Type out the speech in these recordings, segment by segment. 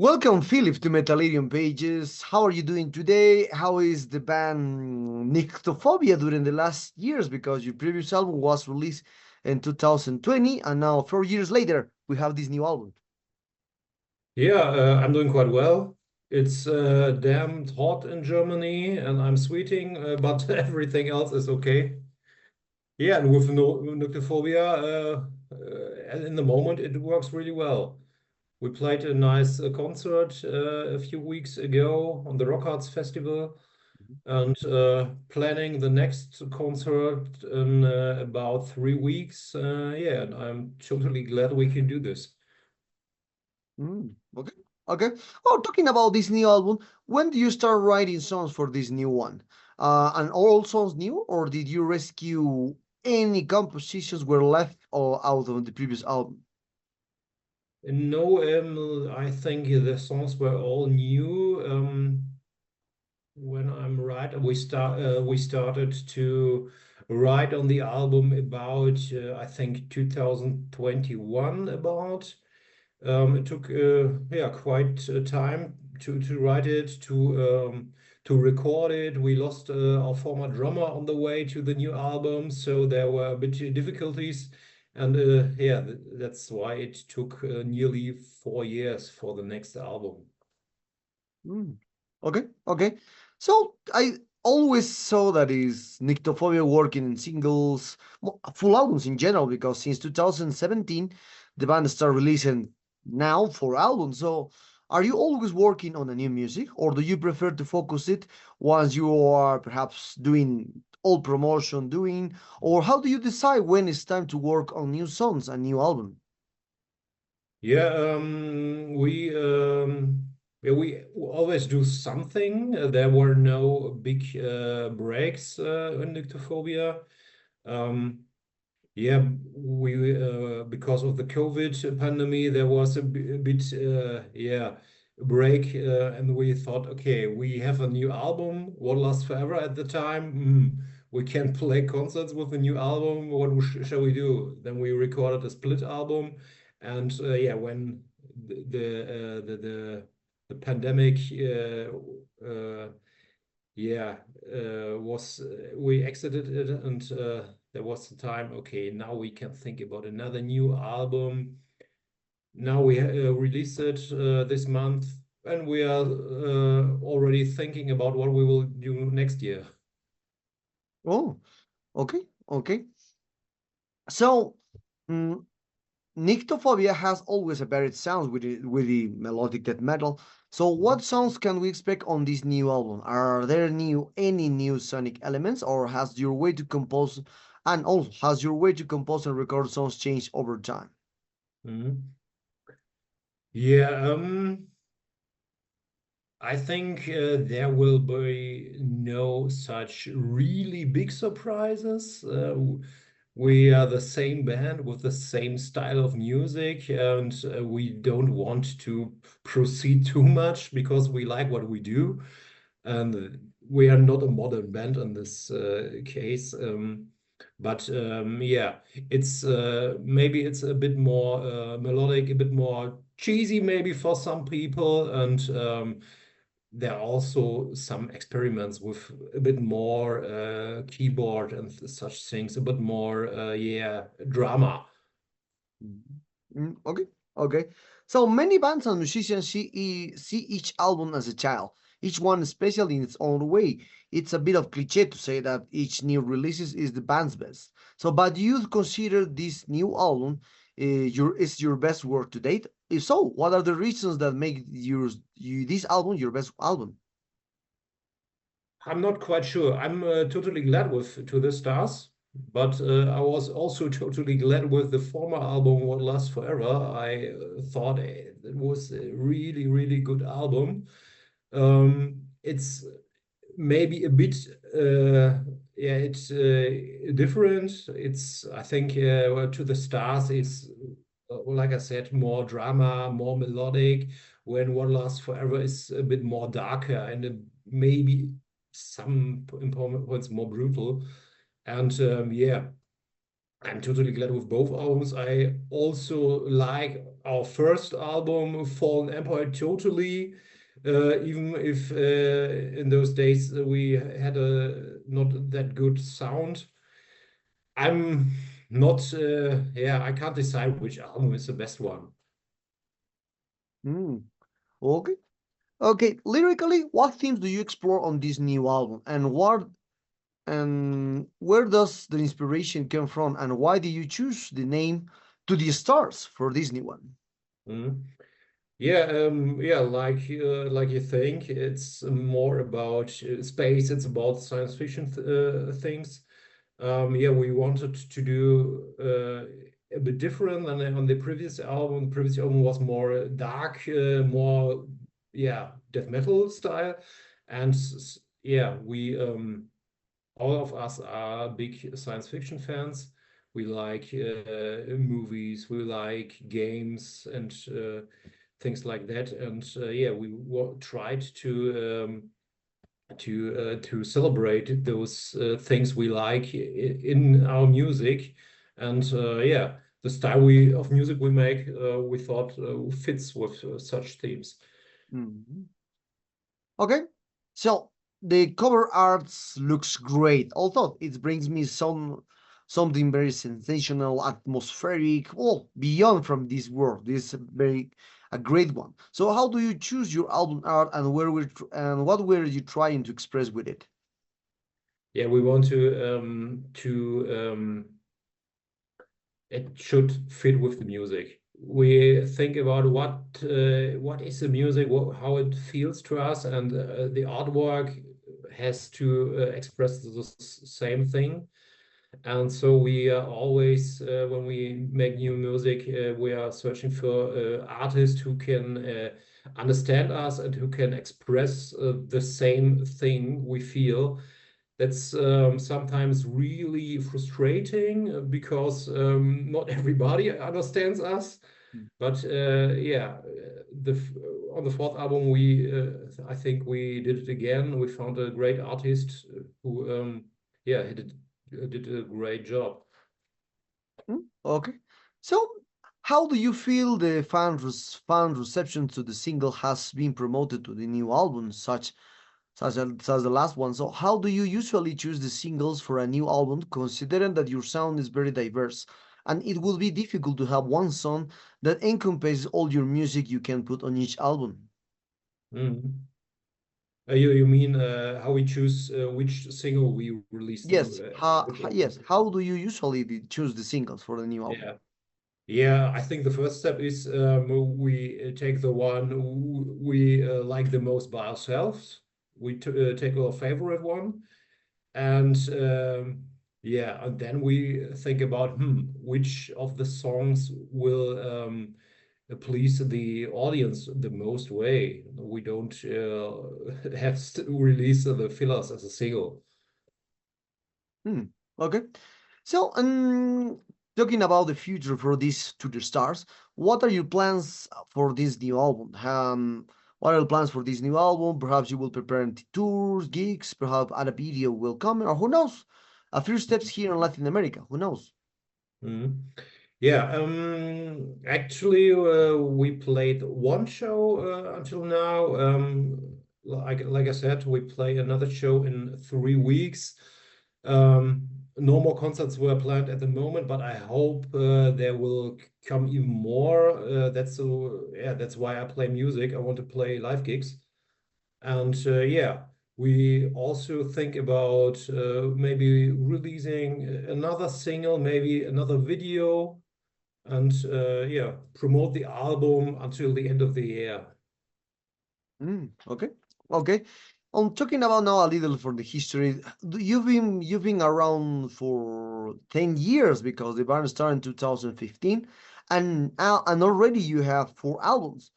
Welcome, Phillip, to Metallarium Pages. How are you doing today? How is the band Nyktophobia during the last years? Because your previous album was released in 2020, and now 4 years later, we have this new album. Yeah, I'm doing quite well. It's damn hot in Germany and I'm sweating, but everything else is okay. Yeah, and with no Nyctophobia, in the moment, it works really well. We played a nice concert a few weeks ago on the Rock Arts Festival and planning the next concert in about 3 weeks. Yeah, and I'm totally glad we can do this. Okay, okay. Oh, talking about this new album, when do you start writing songs for this new one? And are all songs new, or did you rescue any compositions were left or out of the previous album? No, I think the songs were all new. When I'm right, we started to write on the album about I think 2021 about. It took yeah quite time to write it to record it. We lost our former drummer on the way to the new album, so there were a bit of difficulties, and yeah, that's why it took nearly 4 years for the next album. Mm. Okay, okay. So I always saw that is Nyctophobia working in singles, full albums in general, because since 2017, the band started releasing now 4 albums. So are you always working on a new music, or do you prefer to focus it once you are perhaps doing old promotion, or how do you decide when it's time to work on new songs and new album? Yeah, we always do something. There were no big breaks in Nyctophobia. Um, yeah, we because of the COVID pandemic, there was a bit yeah break, and we thought, okay, we have a new album, What Lasts Forever at the time. We can play concerts with the new album. What shall we do? Then we recorded a split album, and yeah, when the pandemic yeah was we exited it and there was the time, okay, now we can think about another new album. Now we released it this month and we are already thinking about what we will do next year. Oh, okay, okay. So, mm, Nyctophobia has always a varied sounds with the melodic death metal. So what sounds can we expect on this new album? Are there any new sonic elements, or has your way to compose and record songs changed over time? Mhm. Yeah, I think there will be no such really big surprises. We are the same band with the same style of music, and we don't want to proceed too much because we like what we do. And we are not a modern band in this case. But yeah, it's maybe it's a bit more melodic, a bit more cheesy, maybe for some people, and there are also some experiments with a bit more keyboard and such things, a bit more yeah drama. Okay, okay. So many bands and musicians see each album as a child, each one special in its own way. It's a bit of cliche to say that each new releases is the band's best. So, but do you consider this new album your best work to date? If so, what are the reasons that make this album your best album? I'm not quite sure. I'm totally glad with To the Stars, but I was also totally glad with the former album, What Lasts Forever. I thought it was a really, really good album. It's maybe a bit, yeah, it's different. It's, I think, well, To the Stars is, like I said, more drama, more melodic, when What Lasts Forever is a bit more darker and maybe some important points more brutal. And yeah, I'm totally glad with both albums. I also like our first album, Fallen Empire, totally. Even if in those days we had a not that good sound. I'm not, yeah, I can't decide which album is the best one. Hmm. Okay. Okay. Lyrically, what themes do you explore on this new album, and where does the inspiration come from, and why did you choose the name To the Stars for this new one? Mm. Yeah, like you think, it's more about space. It's about science fiction th things. Yeah, we wanted to do a bit different than on the previous album. The previous album was more dark, more yeah, death metal style, and yeah, we all of us are big science fiction fans. We like movies, we like games, and things like that. And yeah, we tried to celebrate those things we like in our music. And yeah, the style we of music we make, we thought fits with such themes. Mhm. Okay, so the cover art looks great, although it brings me something very sensational, atmospheric, well, beyond from this world. This is a great one. So, how do you choose your album art, and and what were you trying to express with it? Yeah, we want it should fit with the music. We think about what is the music, how it feels to us, and the artwork has to express the same thing. And so we are always, when we make new music, we are searching for artists who can understand us and who can express the same thing we feel. That's sometimes really frustrating because not everybody understands us. But yeah, on the fourth album, I think we did it again. We found a great artist who yeah, did a great job. Okay, so how do you feel the fan reception to the single has been promoted to the new album, such as the last one? So, how do you usually choose the singles for a new album, considering that your sound is very diverse, and it will be difficult to have one song that encompasses all your music you can put on each album? Mhm. You mean how we choose which single we release Yes, which yes. album? How do you usually choose the singles for the new album? Yeah. Yeah, I think the first step is we take the one we like the most by ourselves. We t take our favorite one, and yeah, and then we think about which of the songs will please the audience the most way. We don't have to release the fillers as a single. Hmm. Okay. So, talking about the future for this To the Stars, what are your plans for this new album? What are the plans for this new album? Perhaps you will prepare tours, gigs, perhaps a video will come, or who knows? A few steps here in Latin America. Who knows? Mhm. Yeah, actually, we played one show until now. Like I said, we play another show in 3 weeks. Um, no more concerts were planned at the moment, but I hope there will come even more. Yeah, that's why I play music. I want to play live gigs. And yeah, we also think about maybe releasing another single, maybe another video, and yeah, promote the album until the end of the year. Okay. Okay. I'm talking about now a little for the history. You've been around for 10 years because the band started in 2015, and already you have 4 albums.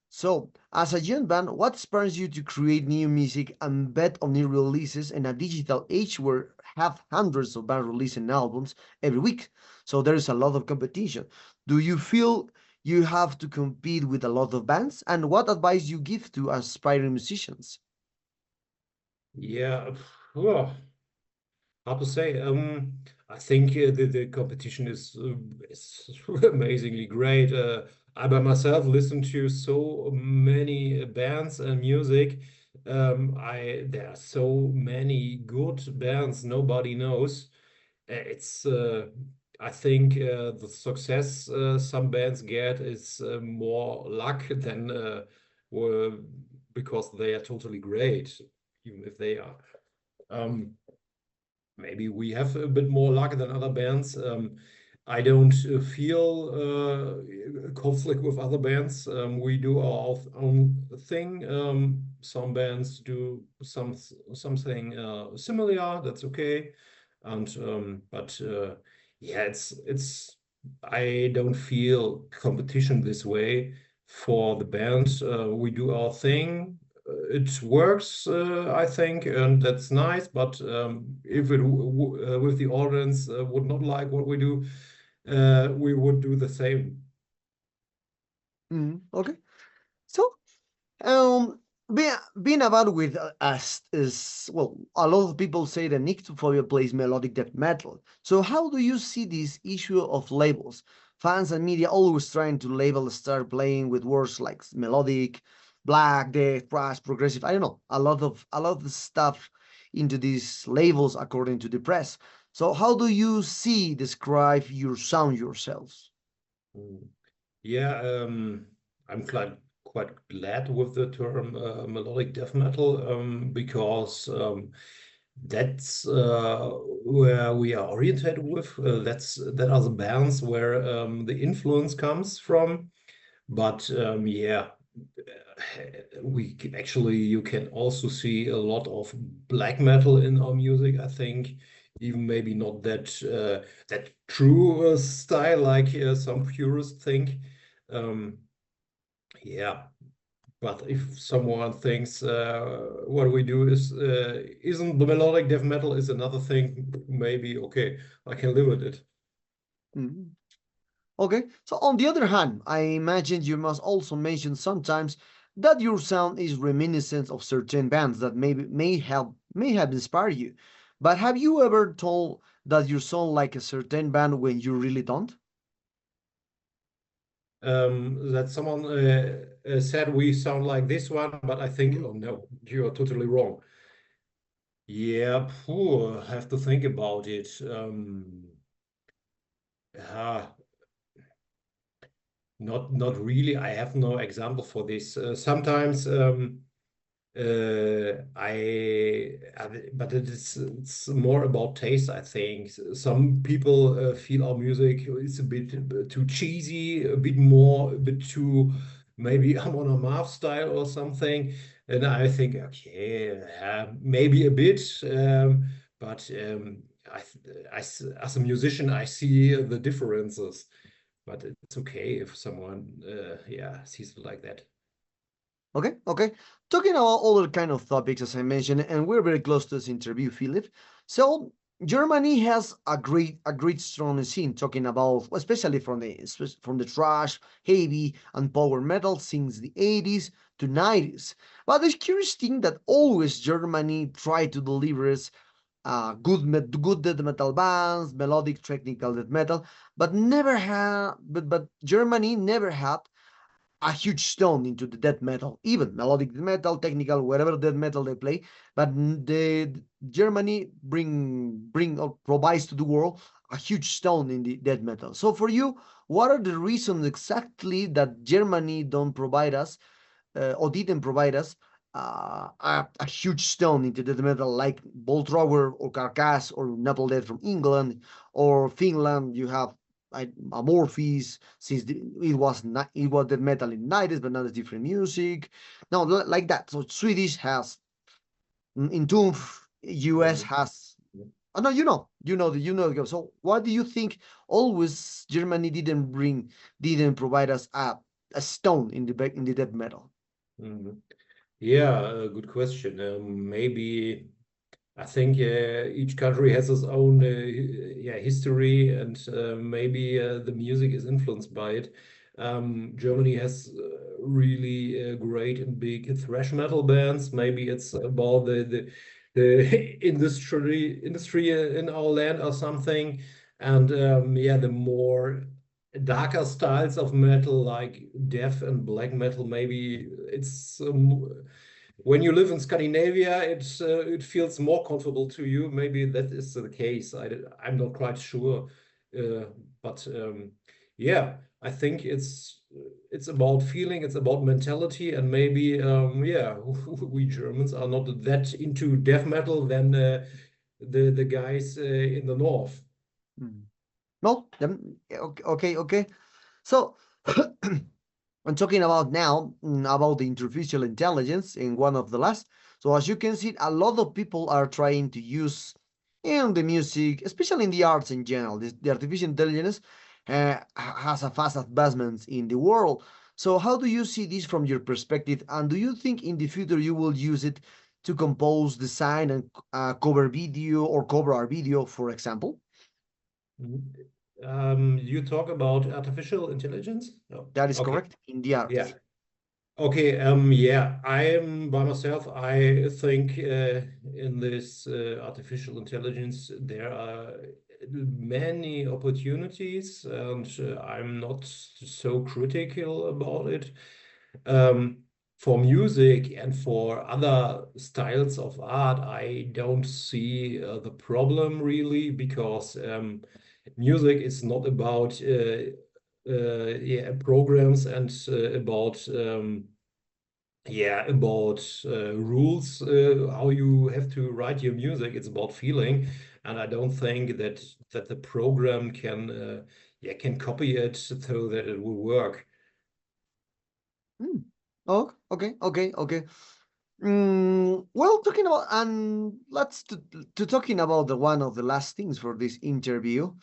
So, as a young band, what inspires you to create new music and bet on new releases in a digital age where have hundreds of bands releasing albums every week? So there is a lot of competition. Do you feel you have to compete with a lot of bands? And what advice you give to aspiring musicians? Yeah, oh, hard to say. I think the competition is amazingly great. I by myself listen to so many bands and music. There are so many good bands nobody knows. It's I think the success some bands get is more luck than well, because they are totally great, even if they are. Um, Maybe we have a bit more luck than other bands. I don't feel conflict with other bands. We do our own thing. Some bands do something similar. That's okay. And but yeah, it's I don't feel competition this way for the band. We do our thing. It works, I think, and that's nice. But if with the audience would not like what we do, we would do the same. Okay. So, um, being about with us is, well, a lot of people say that Nyktophobia plays melodic death metal. So, how do you see this issue of labels? Fans and media always trying to label start playing with words like melodic, black, death, thrash, progressive. I don't know, a lot of the stuff into these labels according to the press. So, how do you see describe your sound yourselves? Mm. Yeah, I'm quite glad with the term melodic death metal because that's where we are oriented with. That are the bands where the influence comes from. But yeah, actually you can also see a lot of black metal in our music. I think even maybe not that true style like some purists think. Um, yeah, but if someone thinks what we do is isn't the melodic death metal is another thing, maybe okay, I can live with it. Mhm. Okay, so on the other hand, I imagine you must also mention sometimes that your sound is reminiscent of certain bands that may have inspired you. But have you ever told that you sound like a certain band when you really don't? That someone said we sound like this one, but I think, Mm. oh no, you are totally wrong. Yeah, phew, I have to think about it. Ah, not really. I have no example for this. Sometimes but it's more about taste, I think. Some people feel our music is a bit too cheesy, a bit too maybe I'm on a math style or something. And I think, okay, maybe a bit, but as a musician, I see the differences. But it's okay if someone, yeah, sees it like that. Okay, okay. Talking about other kind of topics, as I mentioned, and we're very close to this interview, Philip. So Germany has a great strong scene talking about, especially from the thrash, heavy, and power metal since the 80s to 90s. But the curious thing that always Germany tried to deliver is good death metal bands, melodic technical death metal, but Germany never had a huge stone into the death metal, even melodic death metal, technical, whatever death metal they play. But the Germany bring or provides to the world a huge stone in the death metal. So for you, what are the reasons exactly that Germany don't provide us or didn't provide us a huge stone into death metal like Bolt Thrower or Carcass or Napalm Death from England or Finland? You have Amorphis, since it was death metal in the 90s, but now it's different music. No, like that. So Swedish has in Tomb, US Mhm. has. Oh no, you know. So what do you think? Always Germany didn't provide us a stone in the death metal. Mhm. Yeah, good question. Maybe I think each country has its own yeah history, and maybe the music is influenced by it. Germany has really great and big thrash metal bands. Maybe it's about the the industry in our land or something. And yeah, the more darker styles of metal like death and black metal, maybe it's when you live in Scandinavia, it feels more comfortable to you. Maybe that is the case. I'm not quite sure, uh, but yeah, I think it's about feeling, it's about mentality, and maybe yeah, we Germans are not that into death metal than the guys in the north. Mm. Well, okay. So, I'm talking about now about the artificial intelligence in one of the last. So as you can see, a lot of people are trying to use in the music, especially in the arts in general. The artificial intelligence has a fast advancements in the world. So how do you see this from your perspective? And do you think in the future you will use it to compose, design, and cover video or cover our video, for example? You talk about artificial intelligence? No. That is Okay. correct in the Yeah. arts. Okay, yeah, I am by myself. I think in this artificial intelligence there are many opportunities, and I'm not so critical about it. Um, for music and for other styles of art, I don't see the problem really because music is not about yeah, programs and about yeah, about rules, how you have to write your music. It's about feeling, and I don't think that the program can yeah, can copy it so that it will work. Mm. Oh, okay. Well, talking about and let's to talking about the one of the last things for this interview.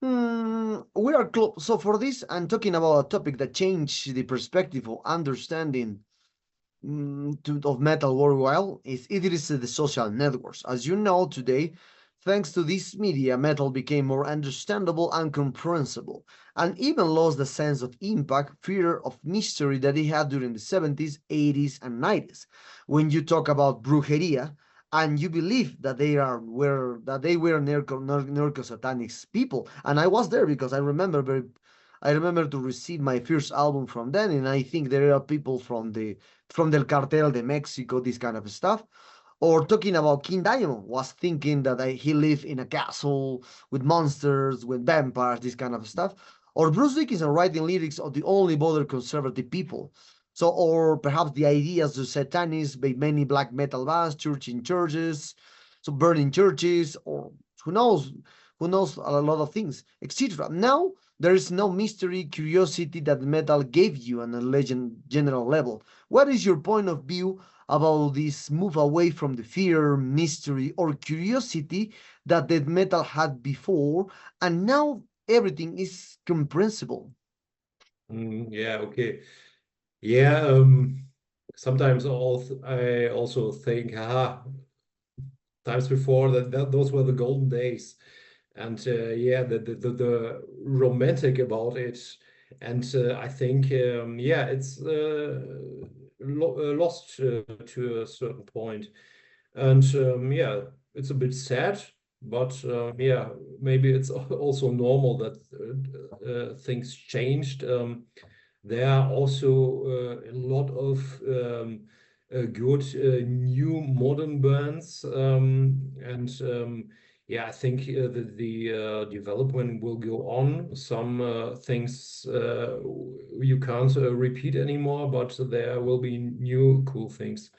We are close. So for this, I'm talking about a topic that changed the perspective of understanding of metal worldwide it is the social networks. As you know today, thanks to this media, metal became more understandable and comprehensible, and even lost the sense of impact, fear of mystery that it had during the 70s, 80s, and 90s. When you talk about brujeria, and you believe that they were narco satanic people, and I was there because I remember to receive my first album from them, and I think there are people from the cartel de Mexico, this kind of stuff. Or talking about King Diamond was thinking that he lived in a castle with monsters, with vampires, this kind of stuff. Or Bruce Dickinson writing lyrics of the only bothered conservative people. So, or perhaps the ideas of satanists by many black metal bands, church in churches, so burning churches, or who knows a lot of things, etc. Now there is no mystery, curiosity that metal gave you on a legend general level. What is your point of view about this move away from the fear, mystery, or curiosity that death metal had before, and now everything is comprehensible? Yeah, okay. Yeah, sometimes I also think, times before that those were the golden days, and yeah, the romantic about it, and I think yeah, it's lost to a certain point, and yeah, it's a bit sad, but yeah, maybe it's also normal that things changed. There are also a lot of good new modern bands, and yeah, I think the development will go on. Some things you can't repeat anymore, but there will be new cool things.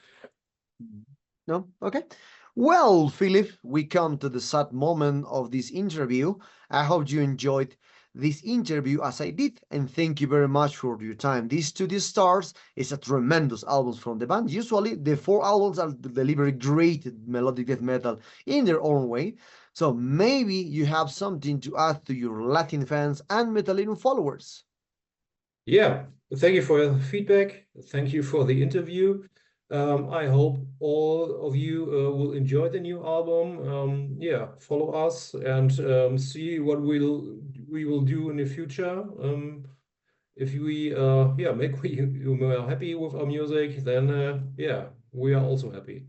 No? Okay. Well, Philip, we come to the sad moment of this interview. I hope you enjoyed this interview as I did, and thank you very much for your time. This Studio Stars is a tremendous album from the band. Usually, the four albums are deliver great melodic death metal in their own way. So maybe you have something to add to your Latin fans and Metallium followers. Yeah, thank you for your feedback. Thank you for the interview. I hope all of you will enjoy the new album. Yeah, follow us and see what we will do in the future. If we yeah, make you more happy with our music, then yeah, we are also happy.